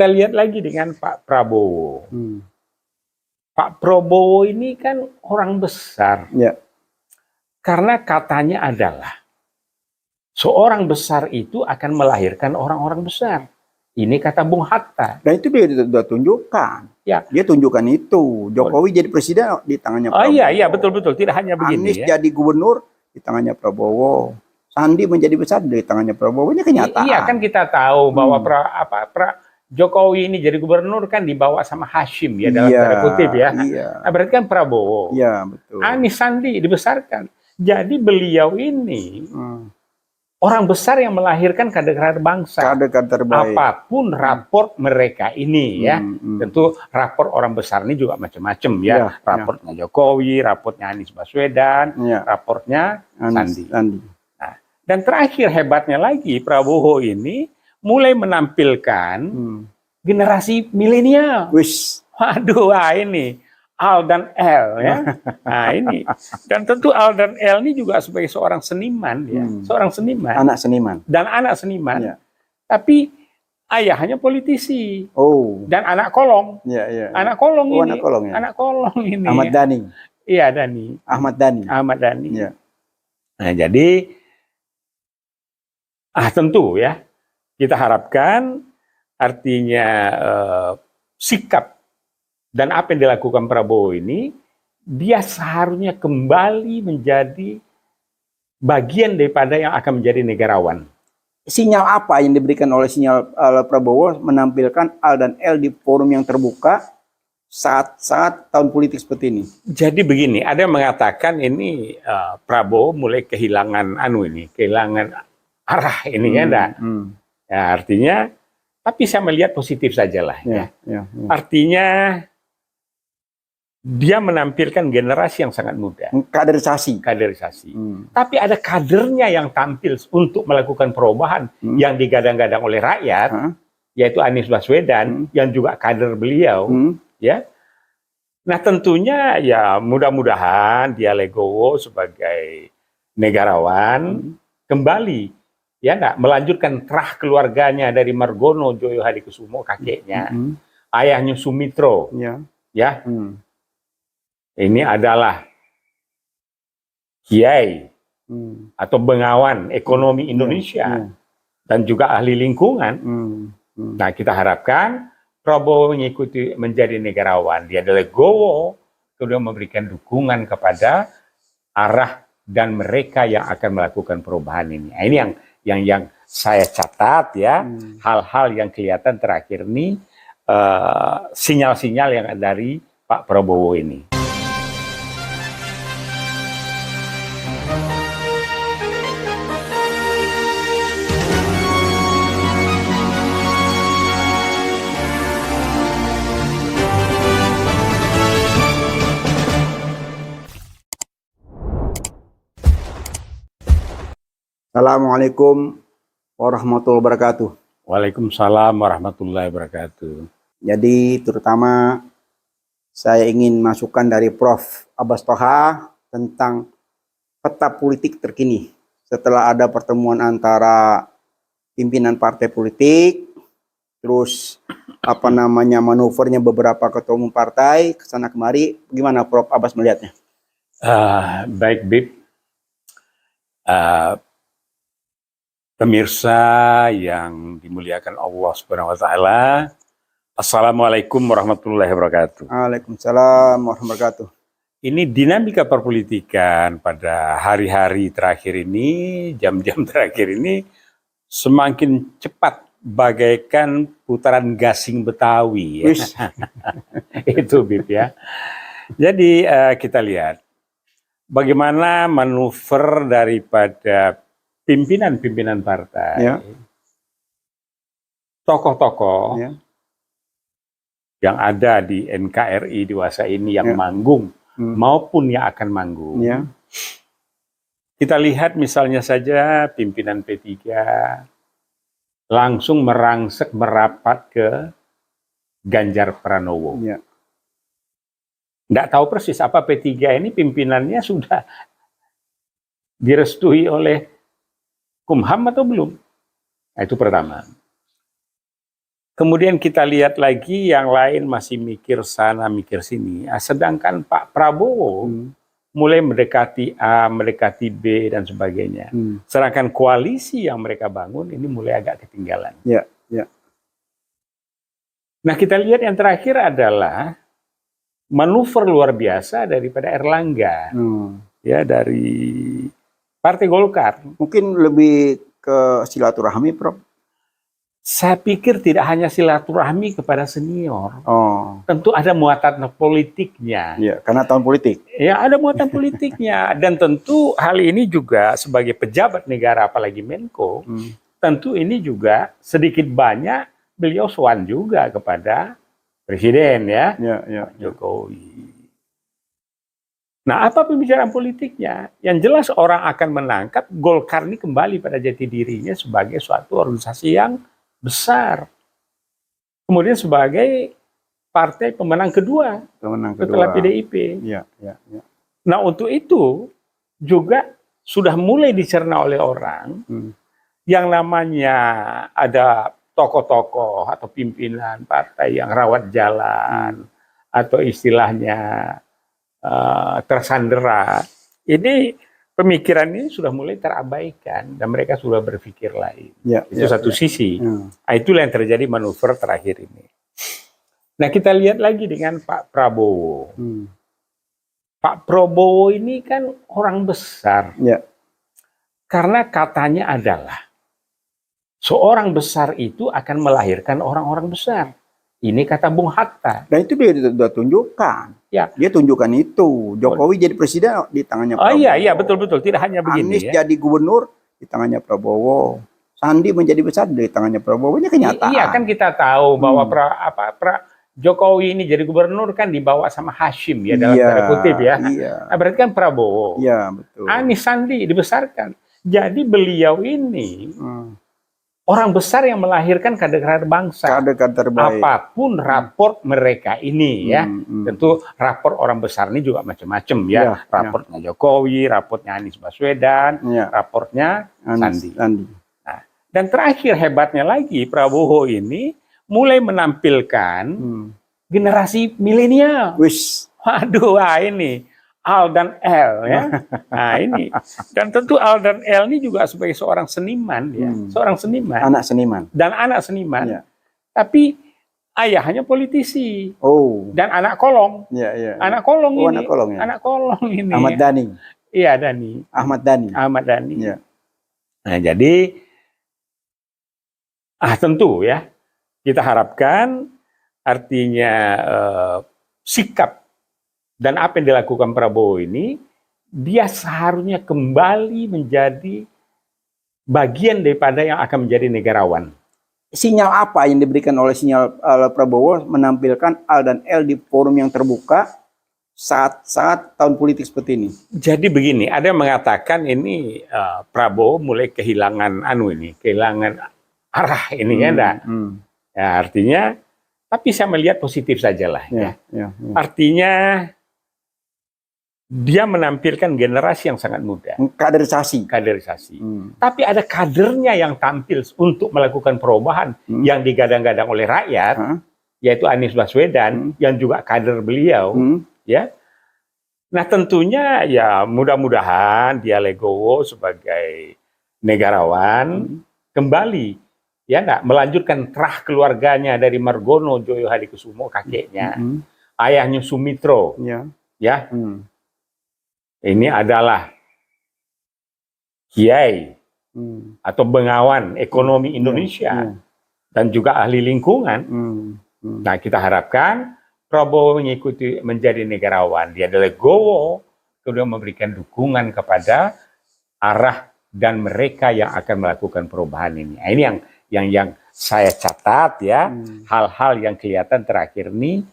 kita lihat lagi dengan Pak Prabowo. Pak Prabowo ini kan orang besar. Ya. Karena katanya adalah seorang besar itu akan melahirkan orang-orang besar. Ini kata Bung Hatta. Dan itu dia sudah tunjukkan. Ya. Dia tunjukkan itu. Jokowi jadi presiden di tangannya Oh Prabowo. iya, betul-betul. Tidak hanya begini. Anies jadi gubernur di tangannya Prabowo. Sandi menjadi besar di tangannya Prabowo. Ini kenyataan. Iya, kan kita tahu bahwa Jokowi ini jadi gubernur kan dibawa sama Hashim ya, dalam tanda kutip ya. Iya. Nah, berarti kan Prabowo. Iya, betul. Anies, Sandi dibesarkan. Jadi beliau ini orang besar yang melahirkan kader-kader bangsa. Kader-kader terbaik. Apapun raport mereka ini ya. Tentu raport orang besar ini juga macam-macam ya. Raportnya Jokowi, raportnya Anies Baswedan, raportnya Sandi. Nah, dan terakhir hebatnya lagi, Prabowo ini mulai menampilkan generasi milenial. Waduh, ini Al dan L ya. Nah ini, dan tentu Al dan L ini juga sebagai seorang seniman ya, seorang seniman, anak seniman dan anak seniman, tapi ayahnya politisi, dan anak kolong, anak kolong ini, anak kolong, anak kolong ini, Ahmad Dhani, iya Dhani, Ahmad Dhani, Nah jadi, tentu ya, kita harapkan artinya sikap dan apa yang dilakukan Prabowo ini, dia seharusnya kembali menjadi bagian daripada yang akan menjadi negarawan. Sinyal apa yang diberikan oleh Prabowo menampilkan Al dan L di forum yang terbuka saat tahun politik seperti ini? Jadi begini, ada yang mengatakan ini Prabowo mulai kehilangan kehilangan arah ini ya, ya artinya, tapi saya melihat positif sajalah ya. Artinya dia menampilkan generasi yang sangat muda. Kaderisasi. Tapi ada kadernya yang tampil untuk melakukan perubahan yang digadang-gadang oleh rakyat, yaitu Anies Baswedan, yang juga kader beliau. Ya. Nah tentunya ya mudah-mudahan dia legowo sebagai negarawan kembali ya melanjutkan terah keluarganya dari Margono Joyo Hadikusumo, kakeknya, ayahnya Sumitro, ya. Ini adalah kiai atau bengawan ekonomi Indonesia dan juga ahli lingkungan. Nah, kita harapkan Prabowo mengikuti menjadi negarawan. Dia legowo, kemudian memberikan dukungan kepada arah dan mereka yang akan melakukan perubahan ini. Nah, ini yang saya catat ya, hal-hal yang kelihatan terakhir ini, sinyal-sinyal yang dari Pak Prabowo ini. Assalamualaikum warahmatullahi wabarakatuh. Waalaikumsalam warahmatullahi wabarakatuh. Jadi terutama saya ingin masukkan dari Prof. Abbas Toha tentang peta politik terkini setelah ada pertemuan antara pimpinan partai politik, terus manuvernya beberapa ketua umum partai kesana kemari. Gimana Prof. Abbas melihatnya? Baik Bib. Pemirsa yang dimuliakan Allah Subhanahu wa taala. Assalamualaikum warahmatullahi wabarakatuh. Waalaikumsalam warahmatullahi wabarakatuh. Ini dinamika perpolitikan pada hari-hari terakhir ini, jam-jam terakhir ini semakin cepat bagaikan putaran gasing Betawi ya. Itu Bib ya. Jadi kita lihat bagaimana manuver daripada pimpinan-pimpinan partai, tokoh-tokoh yang ada di NKRI dewasa ini yang manggung maupun yang akan manggung. Kita lihat misalnya saja pimpinan P3 langsung merangsek merapat ke Ganjar Pranowo. Nggak tahu persis apa P3 ini pimpinannya sudah direstui oleh Kumham atau belum? Nah, itu pertama. Kemudian kita lihat lagi yang lain masih mikir sana, mikir sini. Sedangkan Pak Prabowo mulai mendekati A, mendekati B, dan sebagainya. Sedangkan koalisi yang mereka bangun ini mulai agak ketinggalan. Ya, ya. Nah, kita lihat yang terakhir adalah manuver luar biasa daripada Erlangga. Ya, dari Partai Golkar. Mungkin lebih ke silaturahmi, Prof. Saya pikir tidak hanya silaturahmi kepada senior. Oh. Tentu ada muatan politiknya. Ya, karena tahun politik. Ya, ada muatan politiknya. Dan tentu hal ini juga sebagai pejabat negara, apalagi Menko, tentu ini juga sedikit banyak beliau sowan juga kepada Presiden, ya, Jokowi. Nah, apa pembicaraan politiknya? Yang jelas orang akan menangkap Golkar ini kembali pada jati dirinya sebagai suatu organisasi yang besar. Kemudian sebagai partai pemenang kedua setelah PDIP. Ya. Nah, untuk itu juga sudah mulai dicerna oleh orang yang namanya ada tokoh-tokoh atau pimpinan partai yang rawat jalan atau istilahnya tersandera. Ini pemikiran ini sudah mulai terabaikan dan mereka sudah berpikir lain. Itu satu sisi. Nah, itulah yang terjadi manuver terakhir ini. Nah, kita lihat lagi dengan Pak Prabowo. Pak Prabowo ini kan orang besar. Karena katanya adalah seorang besar itu akan melahirkan orang-orang besar. Ini kata Bung Hatta. Dan itu dia sudah tunjukkan. Ya. Dia tunjukkan itu. Jokowi jadi presiden di tangannya Prabowo. Oh iya, betul-betul. Tidak hanya begini. Anies jadi gubernur di tangannya Prabowo. Sandi menjadi besar di tangannya Prabowo. Ini kenyataan. Iya, kan kita tahu bahwa Jokowi ini jadi gubernur kan dibawa sama Hashim, ya, dalam tanda kutip, ya. Nah, berarti kan Prabowo. Iya, betul. Anies, Sandi dibesarkan. Jadi beliau ini orang besar yang melahirkan kader-kader bangsa. Kader-kader terbaik. Apapun raport mereka ini, ya. Tentu raport orang besar ini juga macam-macam, ya. Raportnya Jokowi, raportnya Anies Baswedan, raportnya Sandi. Nah, dan terakhir hebatnya lagi, Prabowo ini mulai menampilkan generasi milenial. Waduh, ini Al dan L, ya. Nah, ini. Dan tentu Al dan L ini juga sebagai seorang seniman, ya. Seorang seniman. Anak seniman. Dan anak seniman. Tapi ayahnya politisi. Dan anak kolong. Anak kolong ini. Anak kolong, ya. Anak kolong ini. Ahmad Dhani. Iya, Dhani. Ahmad Dhani. Ahmad Dhani. Nah, jadi tentu, ya, kita harapkan artinya sikap dan apa yang dilakukan Prabowo ini, dia seharusnya kembali menjadi bagian daripada yang akan menjadi negarawan. Sinyal apa yang diberikan oleh Prabowo menampilkan Al dan L di forum yang terbuka saat tahun politik seperti ini? Jadi begini, ada yang mengatakan ini Prabowo mulai kehilangan kehilangan arah ini, ya. Ya, artinya, tapi saya melihat positif sajalah, ya. Artinya dia menampilkan generasi yang sangat muda. Kaderisasi. Tapi ada kadernya yang tampil untuk melakukan perubahan yang digadang-gadang oleh rakyat, yaitu Anies Baswedan, yang juga kader beliau, ya. Nah, tentunya ya mudah-mudahan dia legowo sebagai negarawan kembali, ya, melanjutkan terah keluarganya dari Margono Joyo Hadikusumo, kakeknya, ayahnya Sumitro, ya. Ini adalah kiai atau bengawan ekonomi Indonesia dan juga ahli lingkungan. Nah, kita harapkan Prabowo mengikuti menjadi negarawan. Dia legowo, kemudian memberikan dukungan kepada arah dan mereka yang akan melakukan perubahan ini. Nah, ini yang saya catat, ya, hal-hal yang kelihatan terakhir ini,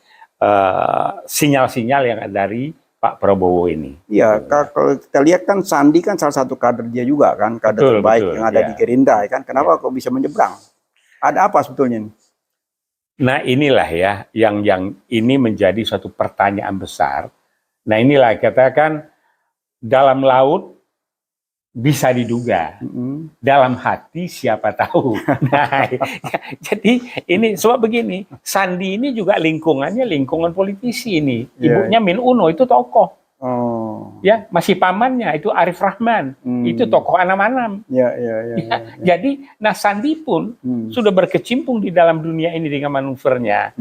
sinyal-sinyal yang dari Pak Prabowo ini. Iya, kalau kita lihat kan Sandi kan salah satu kader dia juga kan, kader terbaik yang ada di Gerindra, kan. Kenapa kok bisa menyeberang? Ada apa sebetulnya ini? Nah, inilah, ya, yang ini menjadi suatu pertanyaan besar. Nah, inilah katakan dalam laut bisa diduga. Dalam hati siapa tahu. Nah, jadi ini sebab begini, Sandi ini juga lingkungannya lingkungan politisi ini. Ibunya Min Uno itu tokoh. Ya, masih pamannya itu Arif Rahman. Itu tokoh Anam-Anam. Jadi, nah Sandi pun sudah berkecimpung di dalam dunia ini dengan manuvernya.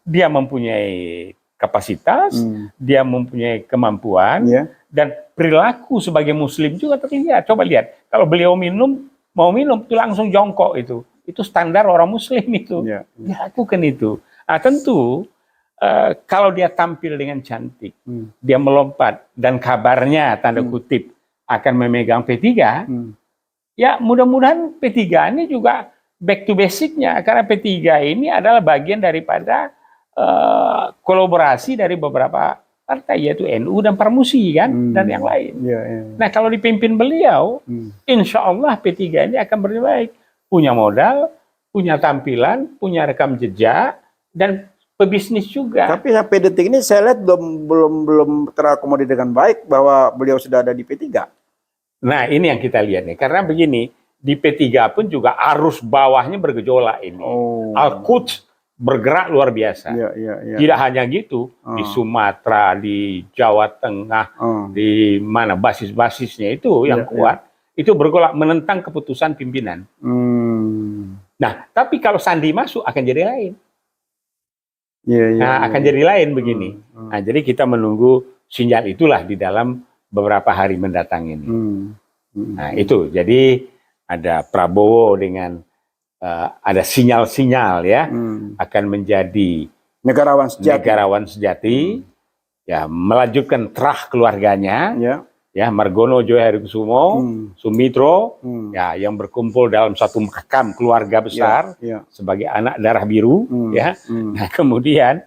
Dia mempunyai kapasitas, dia mempunyai kemampuan, dan perilaku sebagai muslim juga terlihat. Coba lihat, kalau beliau mau minum itu langsung jongkok itu standar orang muslim itu. Dia lakukan itu. Nah, tentu kalau dia tampil dengan cantik, dia melompat dan kabarnya tanda kutip akan memegang P3, ya mudah-mudahan P3 ini juga back to basic-nya, karena P3 ini adalah bagian daripada kolaborasi dari beberapa partai, yaitu NU dan Parmusi kan, dan yang lain. Nah, kalau dipimpin beliau, insya Allah P3 ini akan lebih baik. Punya modal, punya tampilan, punya rekam jejak, dan pebisnis juga. Tapi sampai detik ini saya lihat belum terakomodir dengan baik bahwa beliau sudah ada di P3. Nah, ini yang kita lihat nih. Karena begini, di P3 pun juga arus bawahnya bergejolak ini. Al-Quds bergerak luar biasa. Tidak hanya gitu, di Sumatera, di Jawa Tengah, di mana basis-basisnya itu yang kuat, itu bergolak menentang keputusan pimpinan. Nah, tapi kalau Sandi masuk akan jadi lain. Akan jadi lain begini. Nah, jadi kita menunggu sinyal itulah di dalam beberapa hari mendatang ini. Nah, itu. Jadi ada Prabowo dengan ada sinyal-sinyal ya akan menjadi negarawan sejati, ya melanjutkan terah keluarganya, ya Margono Joyo Hadikusumo, Sumitro, ya yang berkumpul dalam satu makam keluarga besar sebagai anak darah biru, ya. Nah, kemudian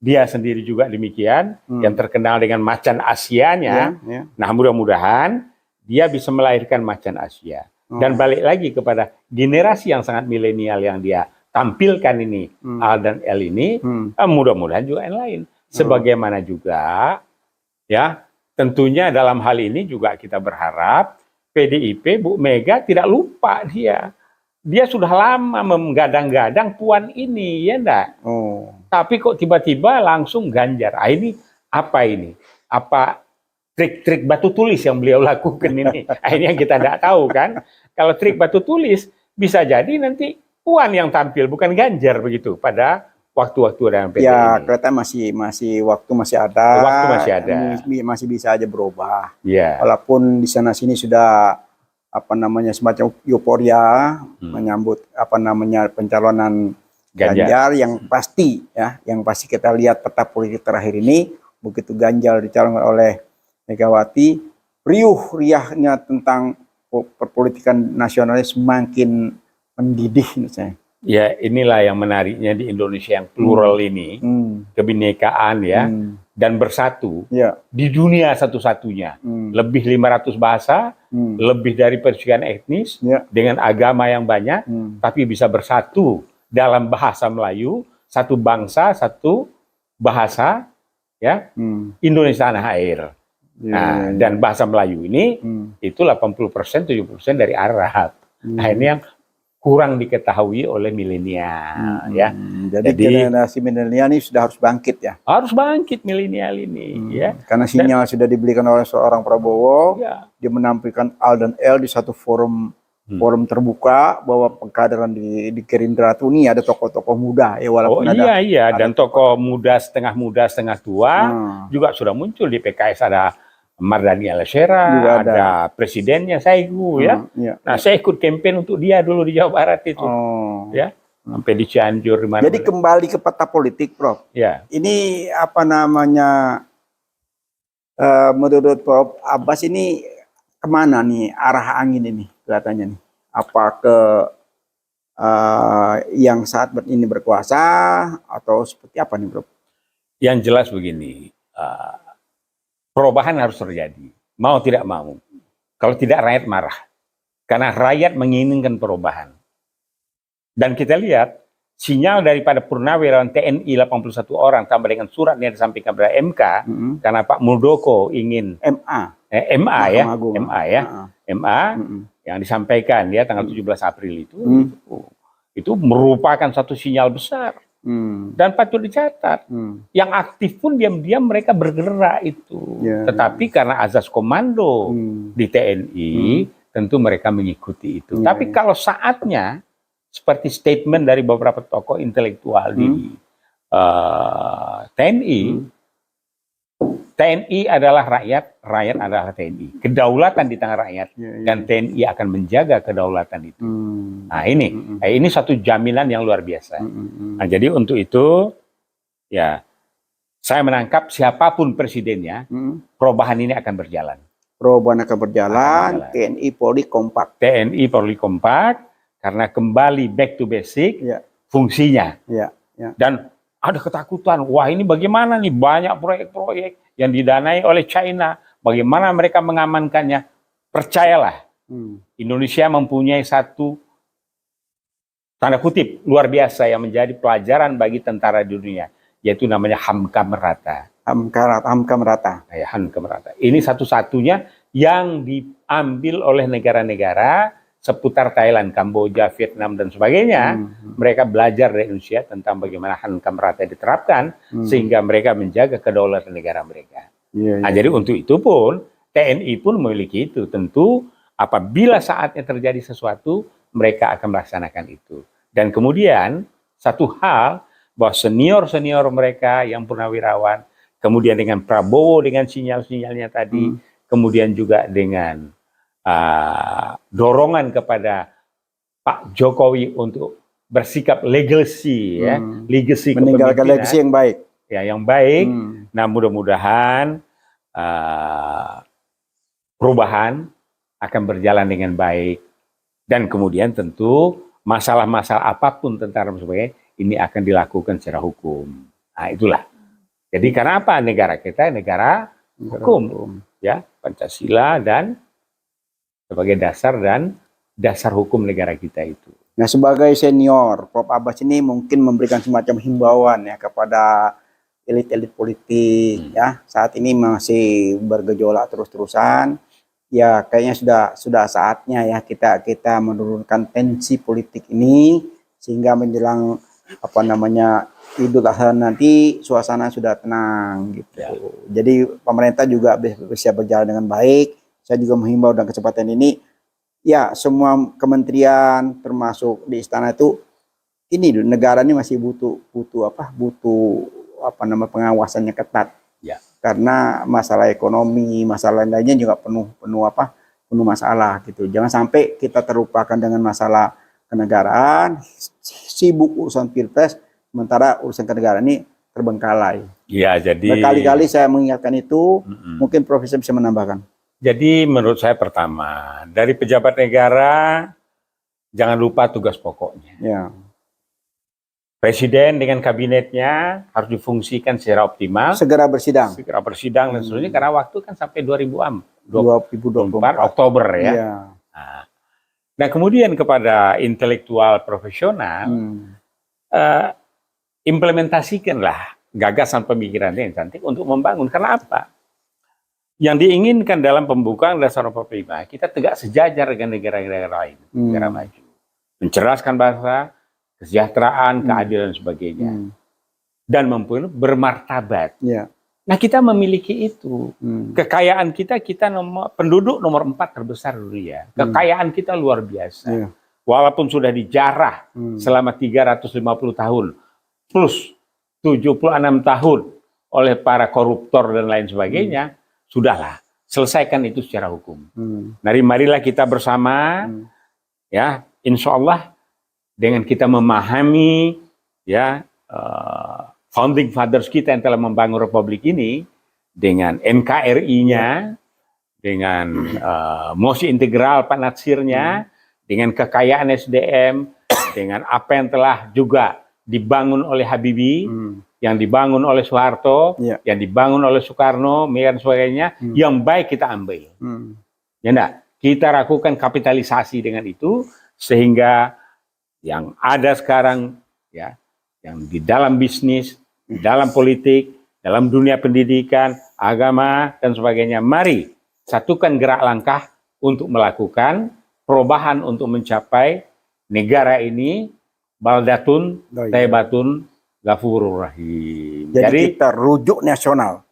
dia sendiri juga demikian, yang terkenal dengan macan Asianya. Nah, mudah-mudahan dia bisa melahirkan macan Asia. Dan balik lagi kepada generasi yang sangat milenial yang dia tampilkan ini, Al dan L ini, mudah-mudahan juga yang lain. Sebagaimana juga, ya tentunya dalam hal ini juga kita berharap PDIP, Bu Mega tidak lupa dia. Dia sudah lama menggadang-gadang puan ini, ya enggak? Tapi kok tiba-tiba langsung Ganjar. Ini apa ini? Apa trik-trik batu tulis yang beliau lakukan ini? Ini yang kita tidak tahu kan? Kalau trik batu tulis, bisa jadi nanti puan yang tampil, bukan Ganjar begitu pada waktu-waktu dalam PD ya, ini. kelihatan waktu masih ada. Waktu masih ada. Masih bisa aja berubah. Ya. Walaupun di sana sini sudah semacam euforia menyambut pencalonan Ganjar yang pasti kita lihat peta politik terakhir ini, begitu Ganjar dicalonkan oleh Megawati, riuh-riahnya tentang perpolitikan nasionalnya semakin mendidih menurut saya. Ya, inilah yang menariknya di Indonesia yang plural ini, kebinekaan ya, dan bersatu di dunia satu-satunya. Lebih 500 bahasa, lebih dari persekian etnis, dengan agama yang banyak, tapi bisa bersatu dalam bahasa Melayu, satu bangsa, satu bahasa, ya, Indonesia tanah air. Nah, dan bahasa Melayu ini itu 80%, 70% dari Arab. Nah, ini yang kurang diketahui oleh milenial, ya. Jadi generasi milenial ini sudah harus bangkit ya. Harus bangkit milenial ini, ya. Karena sinyal sudah diberikan oleh seorang Prabowo, dia menampilkan Al dan L di satu forum terbuka bahwa pengkaderan di Gerindra itu nih ada tokoh-tokoh muda ya, walaupun dan tokoh muda setengah tua juga sudah muncul di PKS. Ada Mardhani Alisera, ada presidennya Saigu, ya. Nah, saya ikut campaign untuk dia dulu di Jawa Barat itu, ya, sampai di Cianjur. Jadi kembali ke peta politik, Prof. Ya. Ini menurut Prof Abbas ini kemana nih arah angin ini kelihatannya nih? Apa ke yang saat ini berkuasa atau seperti apa nih, Prof? Yang jelas begini. Perubahan harus terjadi, mau tidak mau. Kalau tidak, rakyat marah. Karena rakyat menginginkan perubahan. Dan kita lihat, sinyal daripada purnawirawan TNI 81 orang, tambah dengan surat yang disampaikan kepada MK, karena Pak Muldoko ingin MA ya, MA yang disampaikan ya tanggal 17 April itu merupakan satu sinyal besar dan patut dicatat. Yang aktif pun diam-diam mereka bergerak itu, tetapi karena azas komando di TNI tentu mereka mengikuti itu. Tapi kalau saatnya seperti statement dari beberapa tokoh intelektual di TNI adalah rakyat, rakyat adalah TNI. Kedaulatan di tangan rakyat dan TNI akan menjaga kedaulatan itu. Nah ini satu jaminan yang luar biasa. Nah, jadi untuk itu ya saya menangkap siapapun presidennya, perubahan ini akan berjalan. Perubahan akan berjalan. TNI Polri kompak. TNI Polri kompak karena kembali back to basic fungsinya. Dan ada ketakutan, wah ini bagaimana nih banyak proyek-proyek yang didanai oleh China, bagaimana mereka mengamankannya? Percayalah, Indonesia mempunyai satu tanda kutip luar biasa yang menjadi pelajaran bagi tentara di dunia, yaitu namanya Hamka Merata. Hamka Merata. Ya, Hamka Merata. Ini satu-satunya yang diambil oleh negara-negara seputar Thailand, Kamboja, Vietnam, dan sebagainya. Mereka belajar dari Indonesia tentang bagaimana Hamka Merata diterapkan, sehingga mereka menjaga kedaulatan negara mereka. Nah, jadi untuk itu pun, TNI pun memiliki itu. Tentu apabila saatnya terjadi sesuatu, mereka akan melaksanakan itu. Dan kemudian, satu hal, bahwa senior-senior mereka yang purnawirawan, kemudian dengan Prabowo, dengan sinyal-sinyalnya tadi, kemudian juga dengan dorongan kepada Pak Jokowi untuk bersikap legacy, legacy meninggalkan legacy yang baik, ya yang baik. Nah mudah-mudahan perubahan akan berjalan dengan baik dan kemudian tentu masalah-masalah apapun tentang sebagainya ini akan dilakukan secara hukum. Nah itulah. Jadi karena apa? Negara kita negara hukum, ya Pancasila dan sebagai dasar dan dasar hukum negara kita itu. Nah, sebagai senior, Prof. Abbas ini mungkin memberikan semacam himbauan ya kepada elit-elit politik ya. Saat ini masih bergejolak terus-terusan. Ya, kayaknya sudah saatnya ya kita menurunkan tensi politik ini sehingga menjelang Idul Adha nanti suasana sudah tenang gitu. Jadi pemerintah juga bisa berjalan dengan baik. Saya juga menghimbau dalam kesempatan ini, ya semua kementerian termasuk di istana itu, ini negara ini masih butuh pengawasannya ketat. Karena masalah ekonomi, masalah lainnya juga penuh masalah gitu. Jangan sampai kita terlupakan dengan masalah kenegaraan, sibuk urusan pilpres, sementara urusan kenegaraan ini terbengkalai. Ya, jadi berkali-kali saya mengingatkan itu, mungkin Profesor bisa menambahkan. Jadi menurut saya pertama, dari pejabat negara jangan lupa tugas pokoknya. Presiden dengan kabinetnya harus difungsikan secara optimal. Segera bersidang dan seterusnya karena waktu kan sampai 2024 Oktober ya. Nah kemudian kepada intelektual profesional, implementasikanlah gagasan pemikirannya yang cantik untuk membangun. Karena apa? Yang diinginkan dalam pembukaan Dasar 45, kita tegak sejajar dengan negara-negara lain, negara maju. Mencerdaskan bangsa, kesejahteraan, keadilan, dan sebagainya. Dan bermartabat. Nah, kita memiliki itu. Kekayaan kita penduduk nomor 4 terbesar dunia. Kekayaan kita luar biasa. Walaupun sudah dijarah selama 350 tahun, plus 76 tahun oleh para koruptor dan lain sebagainya, sudahlah, selesaikan itu secara hukum. Marilah kita bersama, ya, insya Allah dengan kita memahami, ya, founding fathers kita yang telah membangun republik ini dengan NKRI-nya, dengan mosi integral Pak Natsirnya, dengan kekayaan SDM, dengan apa yang telah juga dibangun oleh Habibie, yang dibangun oleh Soeharto, yang dibangun oleh Soekarno, dan sebagainya, yang baik kita ambil. Ya enggak? Kita lakukan kapitalisasi dengan itu, sehingga yang ada sekarang, ya, yang di dalam bisnis, di dalam politik, dalam dunia pendidikan, agama, dan sebagainya, mari satukan gerak langkah untuk melakukan perubahan untuk mencapai negara ini baldatun taibatun ghafurur rahim. Jadi kita rujuk nasional.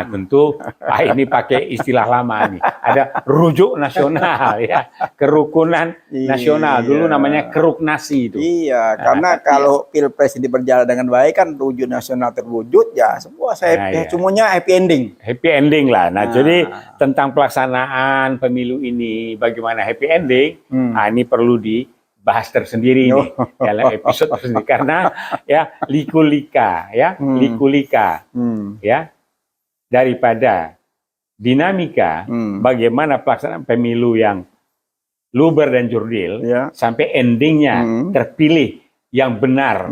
Tentu ini pakai istilah lama nih. Ada rujuk nasional ya, kerukunan nasional. Dulu namanya keruknasi itu. Iya, karena kalau pilpres ini berjalan dengan baik kan rujuk nasional terwujud ya semua semuanya happy ending. Happy ending lah. Jadi tentang pelaksanaan pemilu ini bagaimana happy ending, ini perlu dibahas tersendiri nih dalam episode tersendiri karena ya likulika ya, ya. Daripada dinamika bagaimana pelaksanaan pemilu yang luber dan jurdil sampai endingnya terpilih yang benar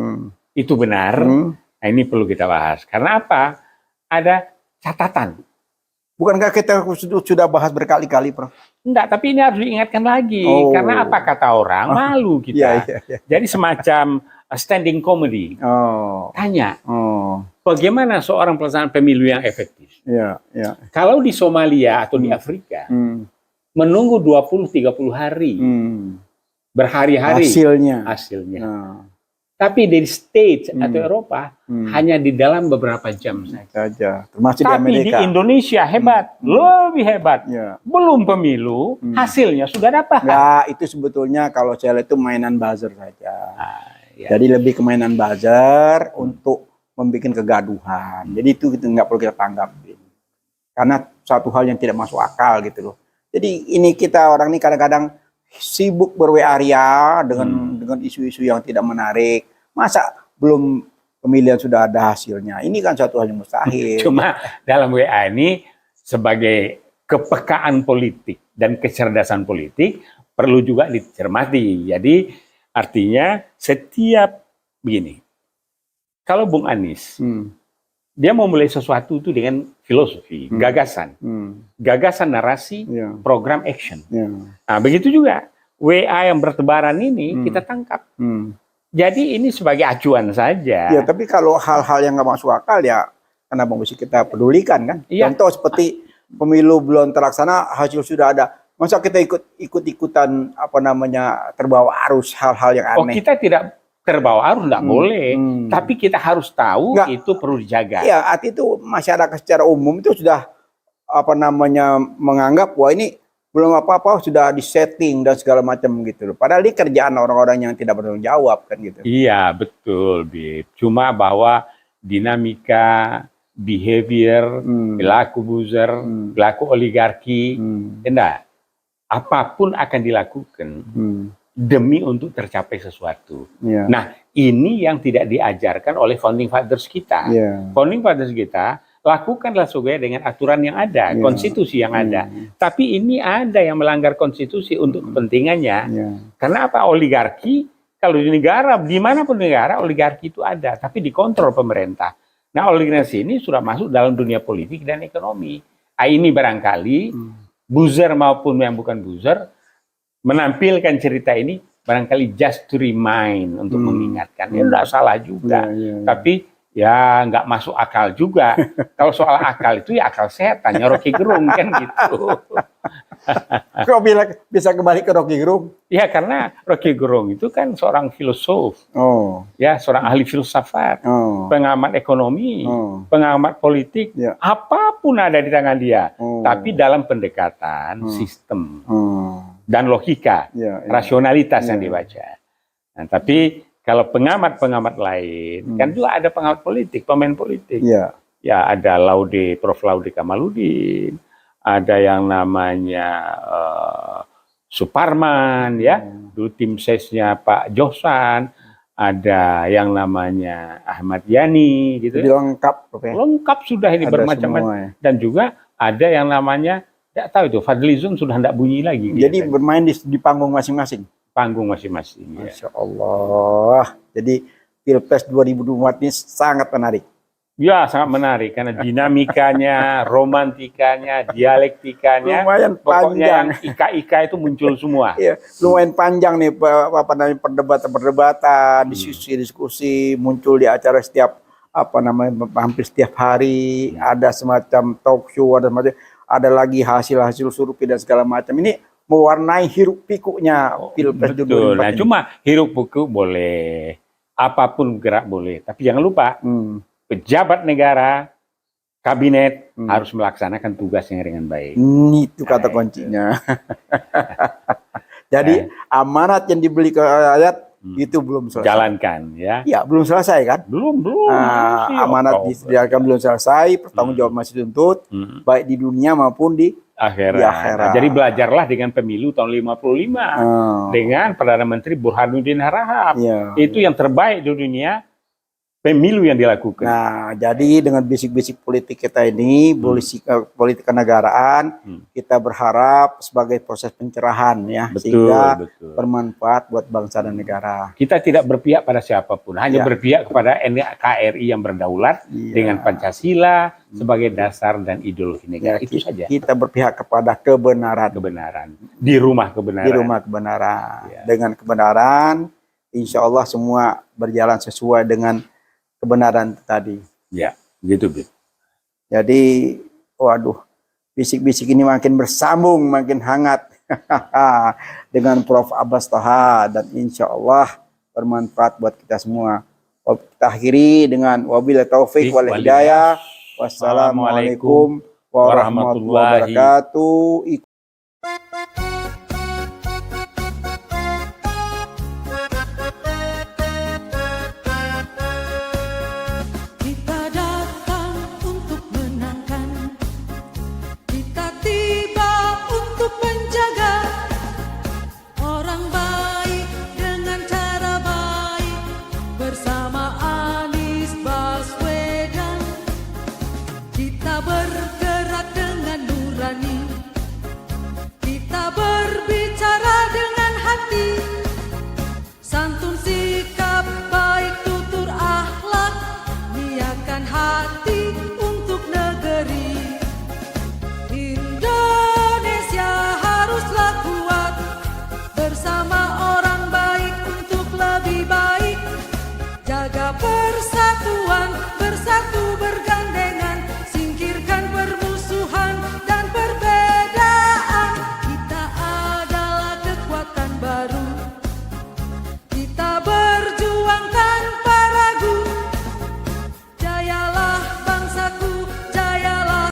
itu benar. Nah, ini perlu kita bahas karena apa? Ada catatan. Bukankah kita sudah bahas berkali-kali, Prof? Enggak, tapi ini harus diingatkan lagi karena apa kata orang malu kita. Jadi semacam standing comedy. Tanya. Bagaimana seorang pelaksanaan pemilu yang efektif? Kalau di Somalia atau di Afrika, menunggu 20-30 hari, berhari-hari hasilnya. Tapi dari States atau Eropa, hanya di dalam beberapa jam saja. Termasuk di Amerika. Di Indonesia hebat, lebih hebat. Belum pemilu, hasilnya sudah dapat. Nah, itu sebetulnya kalau saya lihat itu mainan buzzer saja. Jadi lebih ke mainan buzzer untuk membuat kegaduhan. Jadi itu kita nggak perlu kita tanggapin. Karena satu hal yang tidak masuk akal gitu loh. Jadi ini kita orang ini kadang-kadang sibuk ber-WA dengan isu-isu yang tidak menarik. Masa belum pemilihan sudah ada hasilnya? Ini kan satu hal yang mustahil. Cuma dalam WA ini sebagai kepekaan politik dan kecerdasan politik perlu juga dicermati. Jadi artinya setiap begini. Kalau Bung Anies, dia mau mulai sesuatu itu dengan filosofi, gagasan. Gagasan narasi, program action. Nah, begitu juga WA yang bertebaran ini kita tangkap. Jadi ini sebagai acuan saja. Ya, tapi kalau hal-hal yang nggak masuk akal ya kenapa mesti kita pedulikan kan? Contoh seperti pemilu belum terlaksana, hasil sudah ada. Masa kita ikut-ikutan terbawa arus hal-hal yang aneh? Kita tidak terbawa arus, nggak boleh. Tapi kita harus tahu itu perlu dijaga. Ya, arti itu masyarakat secara umum itu sudah menganggap wah ini belum apa-apa sudah disetting dan segala macam gitu loh. Padahal ini kerjaan orang-orang yang tidak bertanggung jawab kan gitu. Iya, betul, Bib. Cuma bahwa dinamika, behavior, perilaku buzzer, perilaku oligarki, enggak. Apapun akan dilakukan demi untuk tercapai sesuatu. Nah, ini yang tidak diajarkan oleh founding fathers kita. Founding fathers kita lakukanlah sesuai dengan aturan yang ada, konstitusi yang ada. Tapi ini ada yang melanggar konstitusi untuk kepentingannya. Karena apa? Oligarki, kalau di negara, dimanapun negara, oligarki itu ada, tapi dikontrol pemerintah. Nah, oligarki ini sudah masuk dalam dunia politik dan ekonomi. Ini barangkali buzzer maupun yang bukan buzzer menampilkan cerita ini barangkali just to remind untuk mengingatkan. Ya enggak salah juga. Tapi ya nggak masuk akal juga. Kalau soal akal itu ya akal setan, ya Rocky Gerung kan gitu. Kok bisa kembali ke Rocky Gerung? Ya karena Rocky Gerung itu kan seorang filosof. Ya, seorang ahli filsafat, pengamat ekonomi, pengamat politik, apapun ada di tangan dia. Tapi dalam pendekatan sistem. Dan logika, rasionalitas yang dibaca. Nah, tapi kalau pengamat-pengamat lain, kan juga ada pengamat politik, pemain politik. Ya ada Prof. Laude Kamaludin, ada yang namanya Suparman, ya, dulu tim sesnya Pak Josan, ada yang namanya Ahmad Yani, gitu. Jadi lengkap, lengkap sudah ini bermacam-macam. Dan juga ada yang namanya tidak tahu itu, Fadlizon sudah tidak bunyi lagi. Jadi bermain di panggung masing-masing? Panggung masing-masing. Masya Allah. Jadi Pilpres 2024 ini sangat menarik. Ya, sangat menarik. Karena dinamikanya, romantikanya, dialektikanya. Lumayan panjang. Ika-ika itu muncul semua. Iya, lumayan panjang nih perdebatan, diskusi-diskusi, muncul di acara hampir setiap hari. Ada semacam talk show, ada lagi hasil-hasil survei dan segala macam. Ini mewarnai hiruk pikuknya Pilpres Betul. 2024 Nah, ini. cuma hiruk pikuk boleh, apapun gerak boleh. Tapi jangan lupa, pejabat negara, kabinet harus melaksanakan tugasnya dengan baik. Itu kata kuncinya. Jadi amanat yang dibeli ke rakyat itu belum selesai. Jalankan, ya. Ya, belum selesai kan? Belum. Masih Amanat Oktober. disediakan belum selesai, pertanggung jawab masih dituntut, baik di dunia maupun di akhirat. Nah, jadi belajarlah dengan pemilu tahun 55 dengan Perdana Menteri Burhanuddin Harahap. Itu yang terbaik di dunia. Pemilu yang dilakukan. Nah, jadi dengan bisik-bisik politik kita ini, politik kenegaraan, kita berharap sebagai proses pencerahan ya, sehingga bermanfaat buat bangsa dan negara. Kita tidak berpihak pada siapapun, hanya berpihak kepada NKRI yang berdaulat dengan Pancasila sebagai dasar dan ideologi negara. Itu saja. Kita berpihak kepada kebenaran. Di rumah kebenaran. Di rumah kebenaran. Dengan kebenaran, insya Allah semua berjalan sesuai dengan kebenaran tadi. Ya, gitu, Bib. Jadi, waduh, bisik-bisik ini makin bersambung, makin hangat dengan Prof. Abbas Toha, dan insya Allah bermanfaat buat kita semua. Kita akhiri dengan wabillahi taufik wal hidayah. Wassalamualaikum warahmatullahi wabarakatuh. Santun sikap baik tutur akhlak, niatkan hati